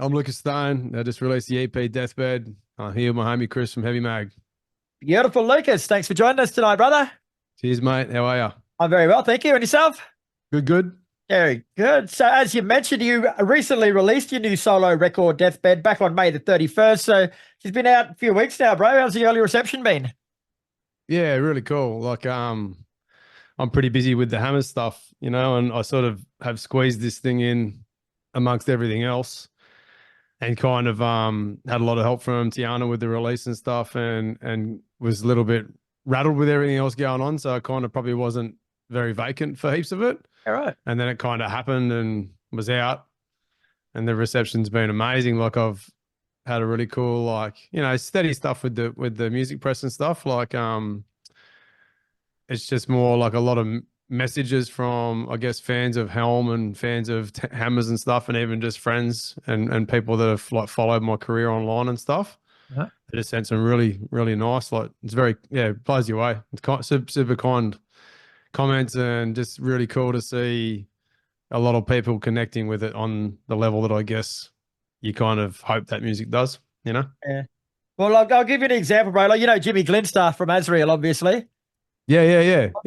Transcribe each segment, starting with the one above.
I'm Lucas Stone. I just released the EP Deathbed. Here with my homie Kris from Heavy Mag. Beautiful, Lucas. Thanks for joining us tonight, brother. Cheers, mate. How are you? I'm very well, thank you. And yourself? Good, good. Very good. So, as you mentioned, you recently released your new solo record, Deathbed, back on May the 31st. So, she's been out a few weeks now, bro. How's the early reception been? Yeah, really cool. I'm pretty busy with the Hammer stuff, and I sort of have squeezed this thing in amongst everything else, and kind of had a lot of help from Tiana with the release and stuff, and was a little bit rattled with everything else going on. So I kind of probably wasn't very vacant for heaps of it. All right. And then it kind of happened and was out, and the reception's been amazing. Like I've had a really cool, steady stuff with the music press and stuff. It's just more like a lot of messages from, I guess, fans of Helm and fans of Hammers and stuff, and even just friends and people that have like followed my career online and stuff. Uh-huh. I just sent some really, really nice, like it's very, it blows you away. It's super, super kind comments, and just really cool to see a lot of people connecting with it on the level that I guess you kind of hope that music does, Yeah. Well, I'll give you an example, bro. Like, Jimmy Glinster from Azrael, obviously. Yeah.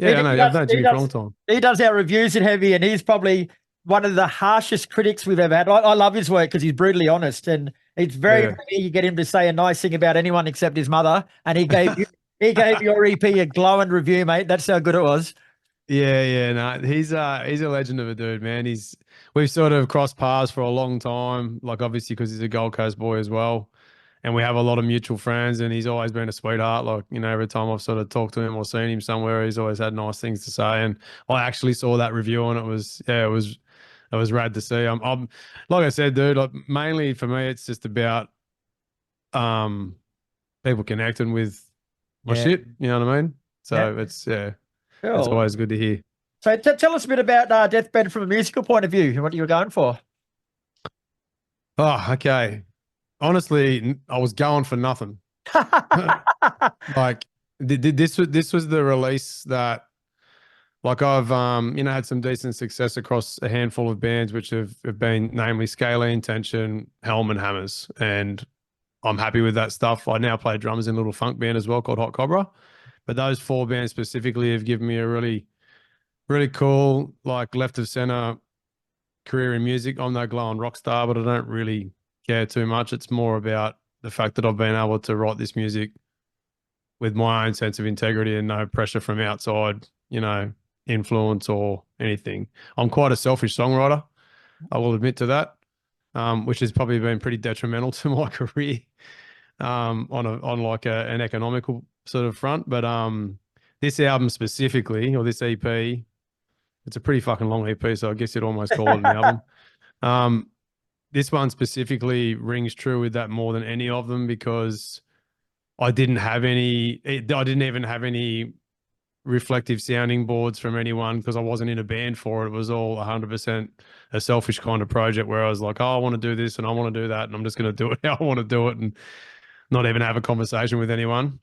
I know. I've known Jimmy for a long time. He does our reviews in Heavy, and he's probably one of the harshest critics we've ever had. I love his work because he's brutally honest, and it's very rare you get him to say a nice thing about anyone except his mother. And he gave your EP a glowing review, mate. That's how good it was. Yeah. No, he's a legend of a dude, man. We've sort of crossed paths for a long time, like obviously because he's a Gold Coast boy as well. And we have a lot of mutual friends, and he's always been a sweetheart. Like, every time I've sort of talked to him or seen him somewhere, he's always had nice things to say. And I actually saw that review, and it was rad to see. I'm like I said, dude, like mainly for me, it's just about people connecting with my shit. You know what I mean? So it's cool. It's always good to hear. So tell us a bit about Deathbed from a musical point of view and what you were going for. Oh, okay. Honestly, I was going for nothing. Like this was the release that, like, I've had some decent success across a handful of bands, which have been namely Scalene, Tension, Helm, and Hammers, and I'm happy with that stuff. I now play drums in a little funk band as well called Hot Cobra, but those four bands specifically have given me a really, really cool, like, left of center career in music. I'm no glowing rock star, but I don't really care too much. It's more about the fact that I've been able to write this music with my own sense of integrity and no pressure from outside, influence or anything. I'm quite a selfish songwriter. I will admit to that, which has probably been pretty detrimental to my career on an economical sort of front. But this album specifically, or this EP, it's a pretty fucking long EP, so I guess you'd almost call it an album. This one specifically rings true with that more than any of them, because I didn't even have any reflective sounding boards from anyone, because I wasn't in a band for it. It was all 100% a selfish kind of project where I was like, oh, I want to do this and I want to do that, and I'm just going to do it how I want to do it and not even have a conversation with anyone.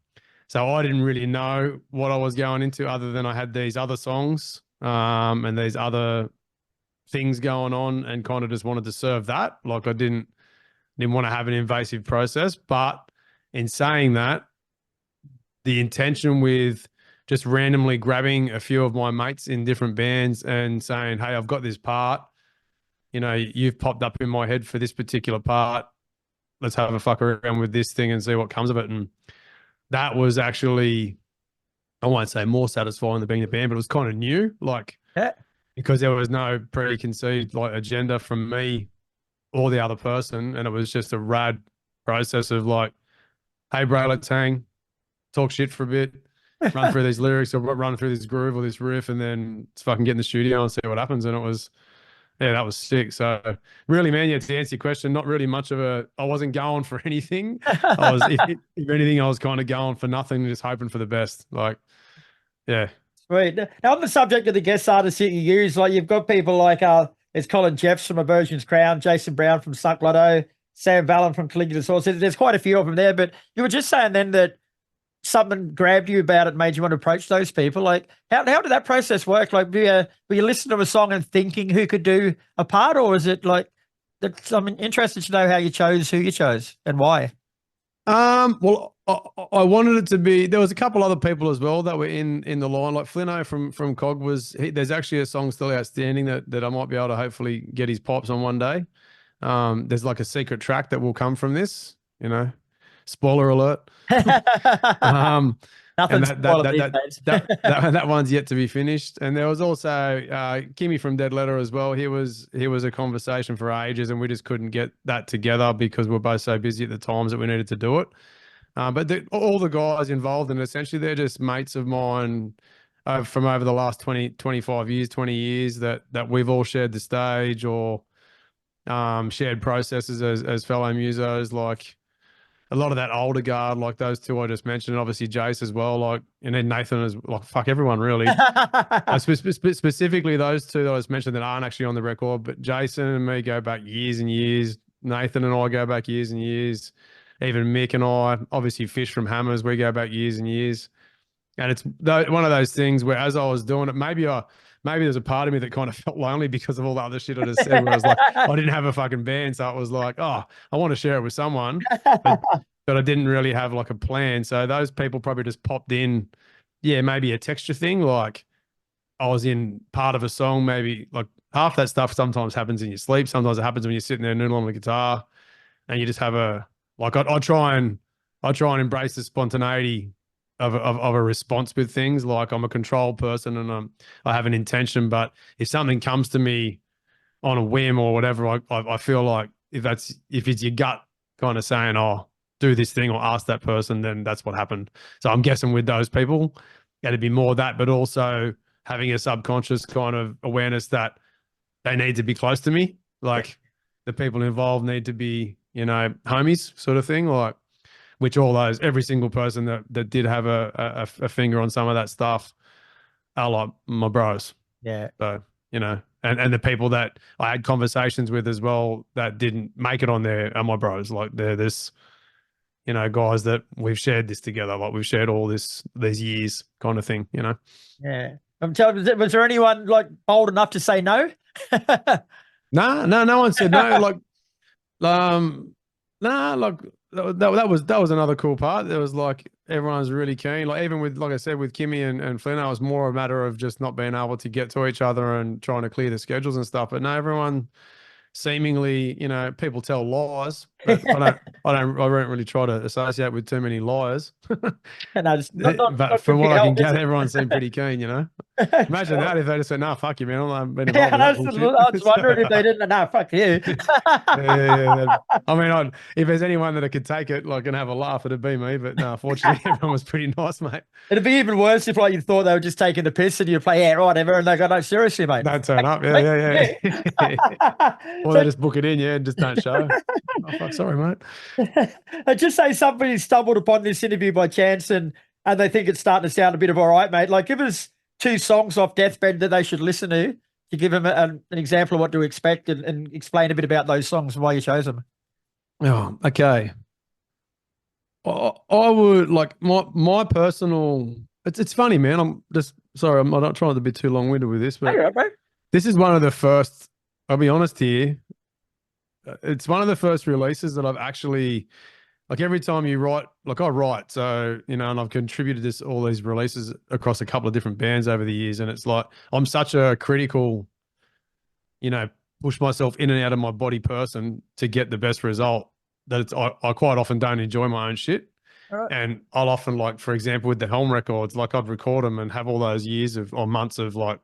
So I didn't really know what I was going into, other than I had these other songs and these other things going on, and kind of just wanted to serve that. Like, I didn't want to have an invasive process. But in saying that, the intention with just randomly grabbing a few of my mates in different bands and saying, hey, I've got this part, you've popped up in my head for this particular part, let's have a fuck around with this thing and see what comes of it. And that was actually, I won't say more satisfying than being a band, but it was kind of new. Like, because there was no preconceived agenda from me or the other person, and it was just a rad process of like, hey bro, let's hang, talk shit for a bit, run through these lyrics or run through this groove or this riff, and then let's fucking get in the studio and see what happens. And it was, that was sick. So really, man, to answer your question, not really much of I wasn't going for anything. I was, if anything, I was kind of going for nothing, just hoping for the best. Like, yeah. Sweet. Now, on the subject of the guest artists that you use, like, you've got people like there's Colin Jeffs from Aversion's Crown, Jason Brown from Suck Lotto, Sam Vallon from Caligula Source. There's quite a few of them there, but you were just saying then that something grabbed you about it, made you want to approach those people. Like, how did that process work? Like, were you listening to a song and thinking who could do a part, or is it like I'm interested to know how you chose who you chose and why. Well, I wanted it to be. There was a couple other people as well that were in the line, like Flino from Cog there's actually a song still outstanding that I might be able to hopefully get his pops on one day. There's like a secret track that will come from this. Spoiler alert. Um, and Nothing's spoiled these days. that one's yet to be finished. And there was also Kimmy from Dead Letter as well. He was a conversation for ages, and we just couldn't get that together because we're both so busy at the times that we needed to do it. But all the guys involved, and essentially they're just mates of mine from over the last 20, 25 years, 20 years that we've all shared the stage or shared processes as fellow musos. Like a lot of that older guard, like those two I just mentioned, and obviously Jace as well, like, and then Nathan is like, fuck everyone really. Specifically those two that I just mentioned that aren't actually on the record, but Jason and me go back years and years. Nathan and I go back years and years. Even Mick and I, obviously Fish from Hammers, we go back years and years. And it's one of those things where as I was doing it, maybe there's a part of me that kind of felt lonely because of all the other shit I just said, where I was like, I didn't have a fucking band. So it was like, oh, I want to share it with someone, but I didn't really have like a plan. So those people probably just popped in. Yeah, maybe a texture thing. Like I was in part of a song, maybe like half that stuff sometimes happens in your sleep. Sometimes it happens when you're sitting there noodling on the guitar and you just have I try and embrace the spontaneity of a response with things. Like I'm a control person and I have an intention, but if something comes to me on a whim or whatever, I feel like if it's your gut kind of saying, oh, do this thing or ask that person, then that's what happened. So I'm guessing with those people, it'd be more that, but also having a subconscious kind of awareness that they need to be close to me. Like the people involved need to be, homies sort of thing. Like, which every single person that did have a finger on some of that stuff are like my bros. Yeah. So, and the people that I had conversations with as well that didn't make it on there are my bros. Like they're this, guys that we've shared this together. Like we've shared all these years kind of thing, Yeah. I'm telling you, was there anyone like bold enough to say no? No one said no. Like, like that was another cool part. There was like everyone's really keen. Like even with, like I said, with Kimmy and Flynn, it was more a matter of just not being able to get to each other and trying to clear the schedules and stuff. But no, everyone seemingly, people tell lies, but I don't really try to associate with too many liars. No, But from what I can gather, everyone seemed pretty keen, Imagine that if they just said, "No, fuck you, man, I'm been involved in that bullshit." I was wondering if they didn't. No, fuck you. Yeah. I mean, if there's anyone that could take it, like, and have a laugh, it'd be me. But no, fortunately, everyone was pretty nice, mate. It'd be even worse if, like, you thought they were just taking the piss and you play, yeah, right, whatever, and they go, no, seriously, mate. Don't turn up, yeah. Or they just book it in, and just don't show. Oh, fuck, sorry, mate. I just say somebody stumbled upon this interview by chance and they think it's starting to sound a bit of all right, mate. Like, give us 2 songs off Deathbed that they should listen to give them an example of what to expect and explain a bit about those songs and why you chose them. Oh, okay. I would like my personal. It's funny, man. I'm just sorry. I'm not trying to be too long winded with this, but right, bro. This is one of the first. I'll be honest here. It's one of the first releases that I've actually, like, every time you write, like I write, so and I've contributed all these releases across a couple of different bands over the years, and it's like I'm such a critical, push myself in and out of my body person to get the best result that I quite often don't enjoy my own shit. Right. And I'll often, like, for example, with the Helm records, like I'd record them and have all those years or months of like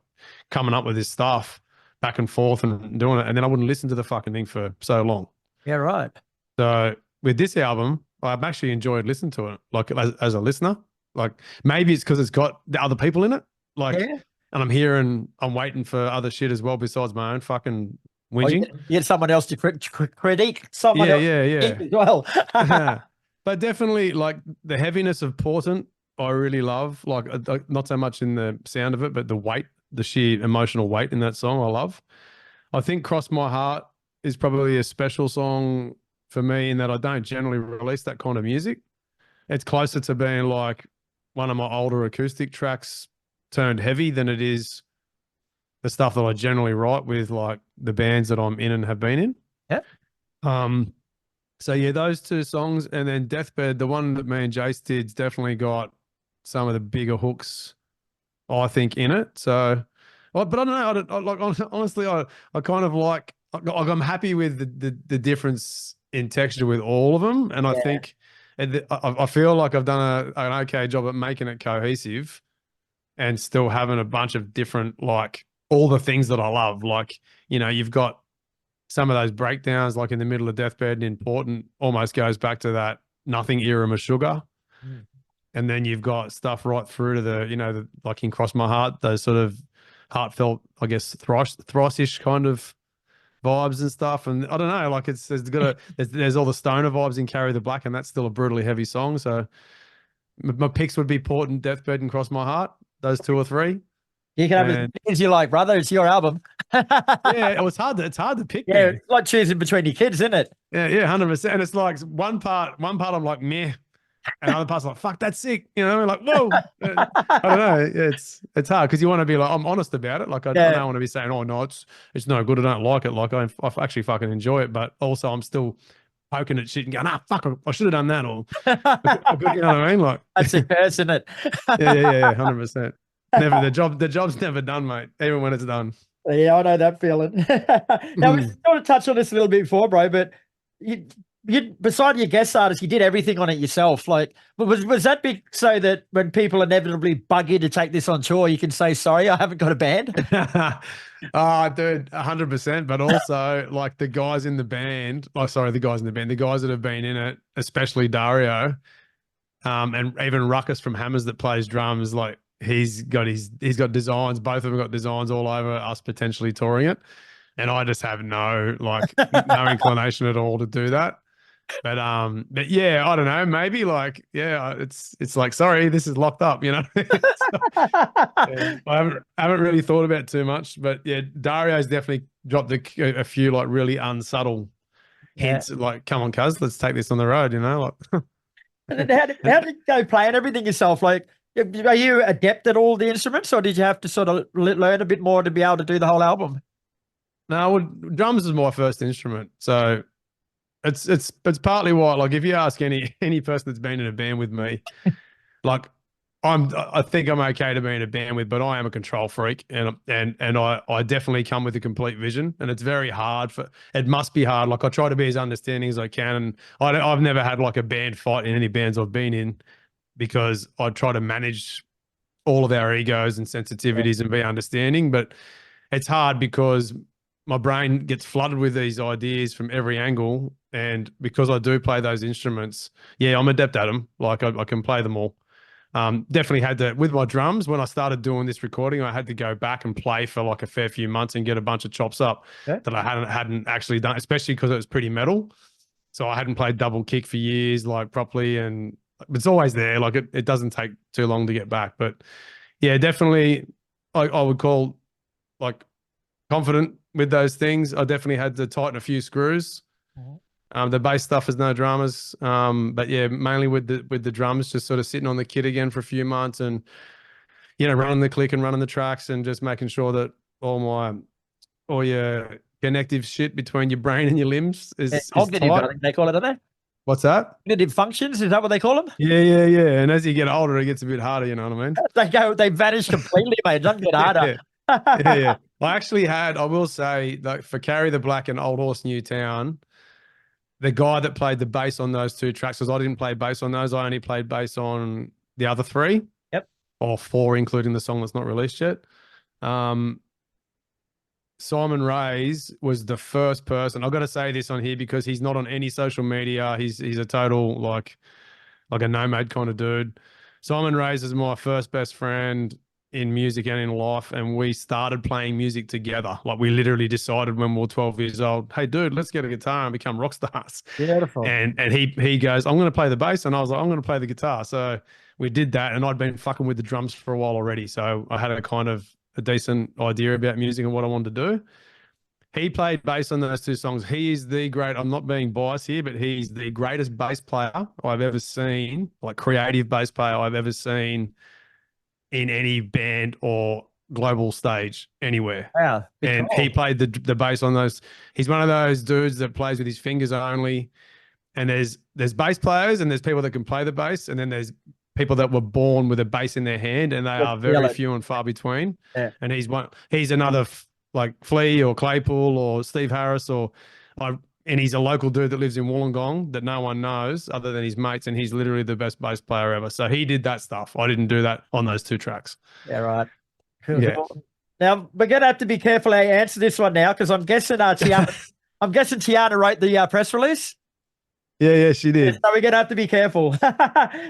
coming up with this stuff back and forth and doing it. And then I wouldn't listen to the fucking thing for so long. Yeah, right. So with this album, I've actually enjoyed listening to it, like as a listener. Like maybe it's because it's got the other people in it. Like, yeah. And I'm waiting for other shit as well besides my own fucking whinging. You get someone else to critique someone else as well. But definitely, like, the heaviness of Portent, I really love. Like, not so much in the sound of it, but the weight, the sheer emotional weight in that song, I love. I think Cross My Heart is probably a special song for me in that I don't generally release that kind of music. It's closer to being like one of my older acoustic tracks turned heavy than it is the stuff that I generally write with, like, the bands that I'm in and have been in. Yeah. Um, so yeah, those two songs, and then Deathbed, the one that me and Jace did's definitely got some of the bigger hooks, I think, in it. So, but I don't know. Honestly, I kind of I'm happy with the difference in texture with all of them, and I Yeah. think I feel like I've done an okay job at making it cohesive and still having a bunch of different, like, all the things that I love. Like, you've got some of those breakdowns, like in the middle of Deathbed and Important, almost goes back to that Nothing era Meshuggah. Mm. And then you've got stuff right through to like in Cross My Heart, those sort of heartfelt, I guess, thrice-ish kind of vibes and stuff. And I don't know, like there's all the stoner vibes in Carry the Black, and that's still a brutally heavy song. So my picks would be Important, Deathbed, and Cross My Heart, those two or three. You can have as And many as you like, brother. It's your album. yeah, it's hard to pick, Yeah, man. it's like choosing between your kids, isn't it? Yeah, 100%. And it's like one part I'm like, meh. And other parts are like, fuck, that's sick. Like, whoa. I don't know. It's hard because you want to be like, I'm honest about it. Like, I Yeah. don't want to be saying, oh, no, it's no good. I don't like it. Like, I actually fucking enjoy it. But also, I'm still poking at shit and going, fuck, I should have done that. Or, you know what I mean? Like, That's a curse, isn't it? yeah, 100%. Never, the job's never done, mate, even when it's done. Yeah, I know that feeling. Now, we sort of touched on this a little bit before, bro, but you, you beside your guest artist, you did everything on it yourself. Like, was that big so that when people inevitably bug you to take this on tour, you can say, sorry, I haven't got a band? Oh, dude, 100%. But also, like, the guys in the band, the guys in the band, the guys that have been in it, especially Dario, and even Ruckus from Hammers that plays drums, like, he's got designs. Both of them got designs all over us potentially touring it, and I just have no inclination at all to do that. But yeah, I don't know. Maybe, like, yeah, it's like, sorry, this is locked up. Yeah, I haven't really thought about it too much, but yeah, Dario's definitely dropped a few, like, really unsubtle Yeah. hints, like, come on, cuz, let's take this on the road. Like, And then how did you go playing everything yourself? Like, are you adept at all the instruments, or did you have to sort of learn a bit more to be able to do the whole album? no, well, drums is my first instrument, so it's partly why, like, if you ask any person that's been in a band with me, like, I think I'm okay to be in a band with, but I am a control freak, and I definitely come with a complete vision, and it's very hard it must be hard. Like, I try to be as understanding as I can, and I've never had like a band fight in any bands I've been in, because I try to manage all of our egos and Yeah. sensitivities and be understanding. But it's hard because my brain gets flooded with these ideas from every angle. And because I do play those instruments, yeah, I'm adept at them. Like, I can play them all. Definitely had to, with my drums, when I started doing this recording, I had to go back and play for like a fair few months and get a bunch of chops up Yeah. that I hadn't actually done, especially because it was pretty metal. So I hadn't played double kick for years, like, properly, and it's always there. Like, it doesn't take too long to get back. But yeah, definitely, I would call, like, confident with those things. I definitely had to tighten a few screws. Mhm. The bass stuff is no dramas. But yeah, mainly with the drums, just sort of sitting on the kit again for a few months, and running the click and running the tracks, and just making sure that all your connective shit between your brain and your limbs Yeah, is cognitive, tight. I think they call it, don't they? What's that? Cognitive functions, is that what they call them? Yeah. And as you get older, it gets a bit harder. You know what I mean? They vanish completely, mate. It doesn't get harder. Yeah. Yeah. I will say, like, for Carry the Black and Old Horse New Town, the guy that played the bass on those two tracks, because I didn't play bass on those. I only played bass on the other three, Yep. or four, including the song that's not released yet. Simon Ray's was the first person. I've got to say this on here because he's not on any social media. He's a total, like a nomad kind of dude. Simon Ray's is my first best friend in music and in life, and we started playing music together. Like, we literally decided when we were 12 years old, hey, dude, let's get a guitar and become rock stars. Beautiful. And he goes, I'm going to play the bass, and I was like, I'm going to play the guitar. So we did that, and I'd been fucking with the drums for a while already, so I had a decent idea about music and what I wanted to do. He played bass on those two songs. He is I'm not being biased here, but he's the greatest bass player I've ever seen, like creative bass player I've ever seen in any band or global stage anywhere. Wow. And he played the bass on those. He's one of those dudes that plays with his fingers only. And there's bass players and there's people that can play the bass, and then there's people that were born with a bass in their hand, and they are very few and far between. Yeah. And he's another like Flea or Claypool or Steve Harris and he's a local dude that lives in Wollongong that no one knows other than his mates, and he's literally the best bass player ever. So he did that stuff. I didn't do that on those 2 tracks. Yeah, right. Cool. Yeah. Now we're gonna have to be careful how you answer this one now, because I'm guessing Tiana wrote the press release. Yeah, she did. So we're gonna have to be careful.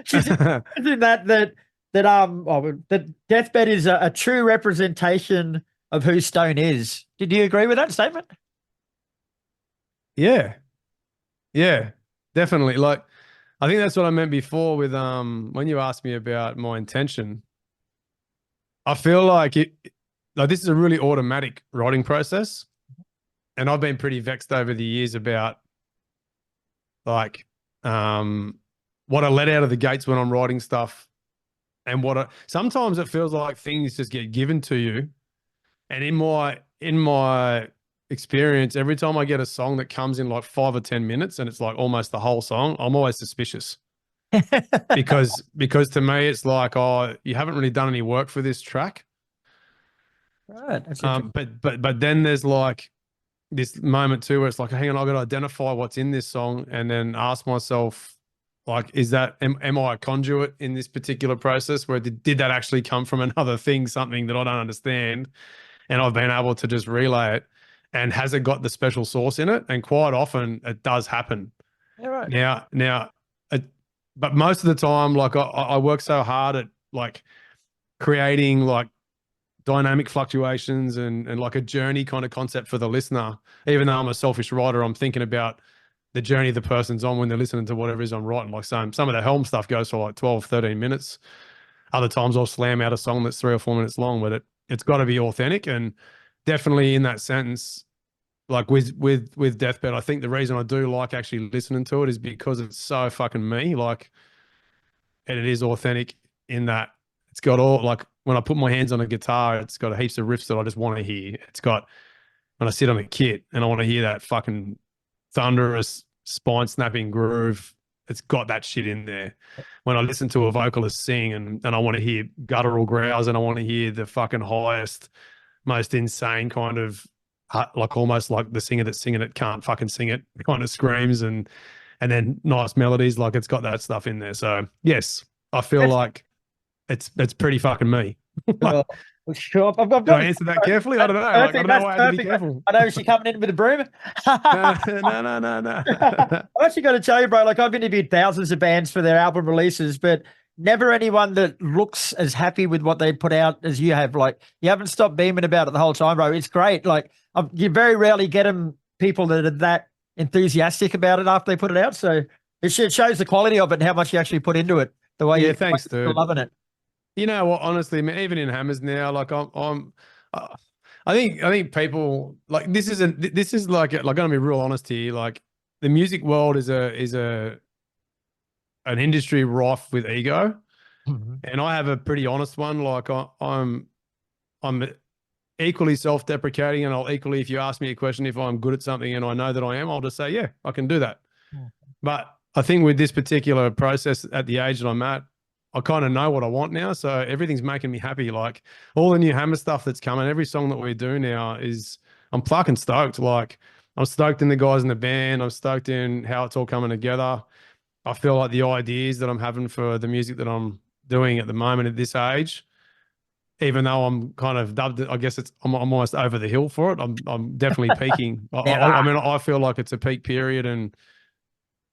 She's that Deathbed is a true representation of who Stone is. Did you agree with that statement? Yeah, definitely. Like, I think that's what I meant before with when you asked me about my intention. I feel like this is a really automatic writing process, and I've been pretty vexed over the years about like what I let out of the gates when I'm writing stuff, and sometimes it feels like things just get given to you. And in my experience, every time I get a song that comes in like 5 or 10 minutes and it's like almost the whole song, I'm always suspicious. because to me it's like, oh, you haven't really done any work for this track. Right. But then there's like this moment too where it's like, hang on, I've got to identify what's in this song and then ask myself, like, am I a conduit in this particular process, where did that actually come from another thing, something that I don't understand, and I've been able to just relay it, and has it got the special sauce in it? And quite often it does happen. Yeah, right. Now, but most of the time, like I work so hard at like creating like dynamic fluctuations and like a journey kind of concept for the listener. Even though I'm a selfish writer, I'm thinking about the journey the person's on when they're listening to whatever it is I'm writing. Like some of the Helm stuff goes for like 12, 13 minutes. Other times I'll slam out a song that's 3 or 4 minutes long, but it's got to be authentic. And definitely in that sentence, like with Deathbed, I think the reason I do like actually listening to it is because it's so fucking me. Like, and it is authentic in that it's got all, like when I put my hands on a guitar, it's got heaps of riffs that I just want to hear. It's got, when I sit on a kit and I want to hear that fucking thunderous spine snapping groove, it's got that shit in there. When I listen to a vocalist sing and I want to hear guttural growls and I want to hear the fucking highest, most insane kind of, like almost like the singer that's singing it can't fucking sing it kind of screams, and then nice melodies, like it's got that stuff in there. So yes, I feel like it's pretty fucking me. Well, sure. I've got Did I answer that carefully? I don't know. Like, I don't know why I had to be careful. I know she's coming in with a broom. No. I've actually got to tell you, bro, like I've interviewed thousands of bands for their album releases, but never anyone that looks as happy with what they put out as you have. Like, you haven't stopped beaming about it the whole time, bro. It's great. Like, you very rarely get people that are that enthusiastic about it after they put it out. So it shows the quality of it and how much you actually put into it. The way thanks, dude. Loving it. You know what? Honestly, I mean, even in Hammers now, like I think people like this is like I'm gonna be real honest here. Like, the music world is an industry rife with ego, and I have a pretty honest one. Like I'm equally self-deprecating, and I'll equally, if you ask me a question, if I'm good at something and I know that I am, I'll just say, yeah, I can do that. But I think with this particular process at the age that I'm at, I kind of know what I want now. So everything's making me happy. Like all the new Hammer stuff that's coming, every song that we do now I'm fucking stoked. Like, I'm stoked in the guys in the band. I'm stoked in how it's all coming together. I feel like the ideas that I'm having for the music that I'm doing at the moment at this age, even though I'm kind of dubbed, I guess I'm almost over the hill for it. I'm definitely peaking. I mean, I feel like it's a peak period, and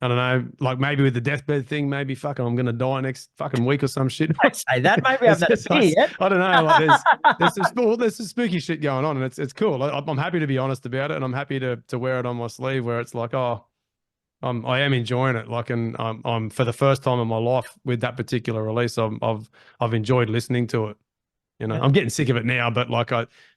I don't know, like maybe with the Deathbed thing, maybe fucking I'm gonna die next fucking week or some shit. Say that, maybe I'm not yet. I don't know. Like there's some spooky shit going on, and it's cool. I'm happy to be honest about it, and I'm happy to wear it on my sleeve, where it's like, I am enjoying it. Like, and I'm for the first time in my life with that particular release, I've enjoyed listening to it. You know, I'm getting sick of it now, but like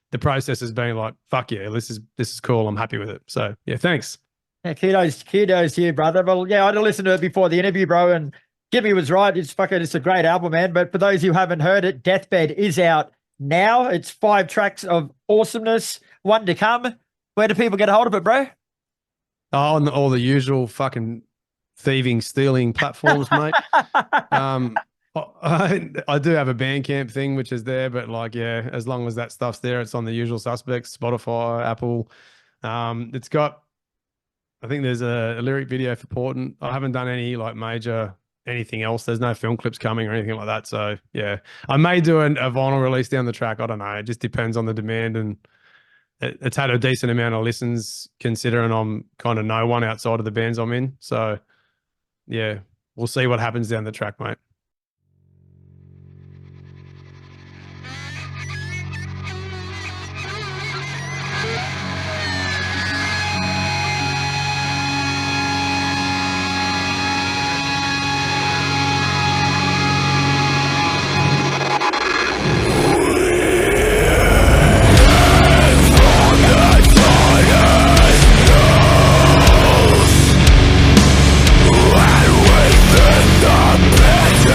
the process has been like, fuck yeah, this is cool. I'm happy with it. So yeah, thanks. Yeah, kudos to you, brother. Well, yeah, I had to listen to it before the interview, bro, and Jimmy was right. It's a great album, man. But for those who haven't heard it, Deathbed is out now. It's 5 tracks of awesomeness, one to come. Where do people get a hold of it, bro? Oh, on all the usual fucking thieving, stealing platforms, mate. I do have a Bandcamp thing, which is there, but like, yeah, as long as that stuff's there, it's on the usual suspects, Spotify, Apple. It's got, I think there's a lyric video for Portent. I haven't done any like major anything else. There's no film clips coming or anything like that. So yeah, I may do a vinyl release down the track. I don't know. It just depends on the demand, and it's had a decent amount of listens considering I'm kind of no one outside of the bands I'm in. So yeah, we'll see what happens down the track, mate. The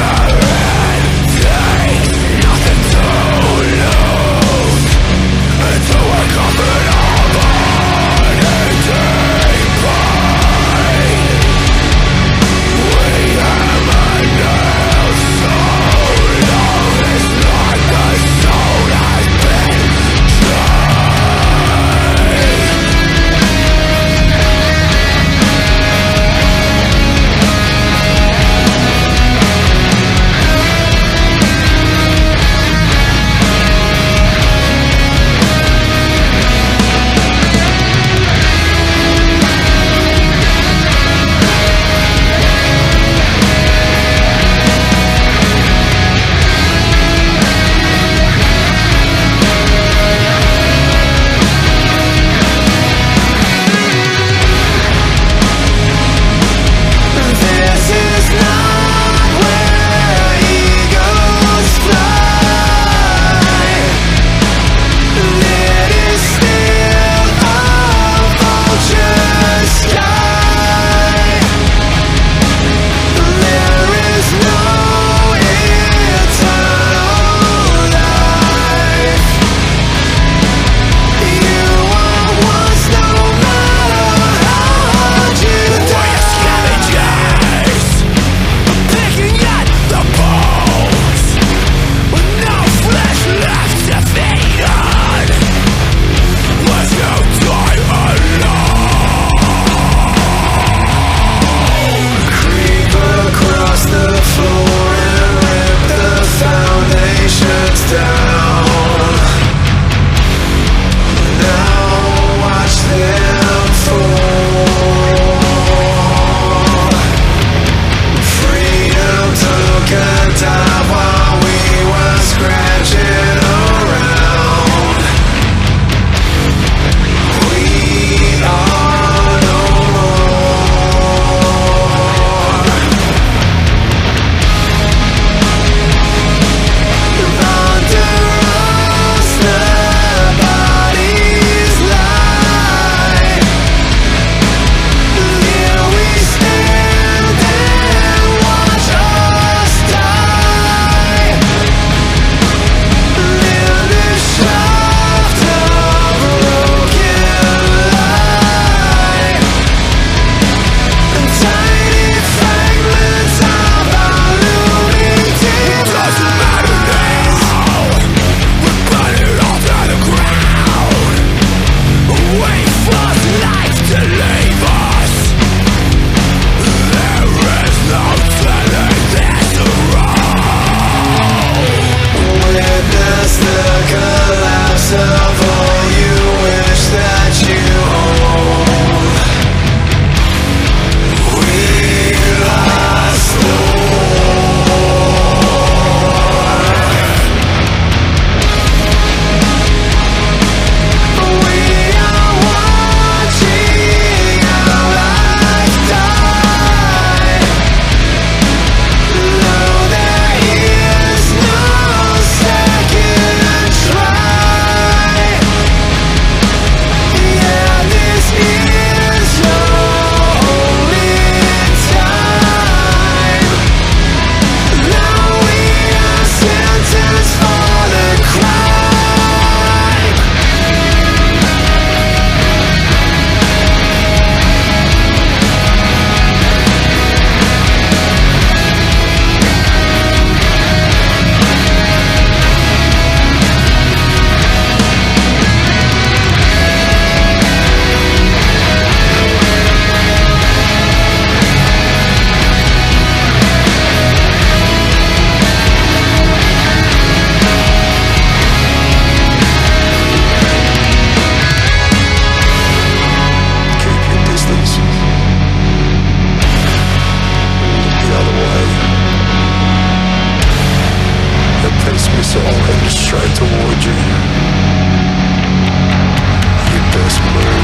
straight toward you. Your best move.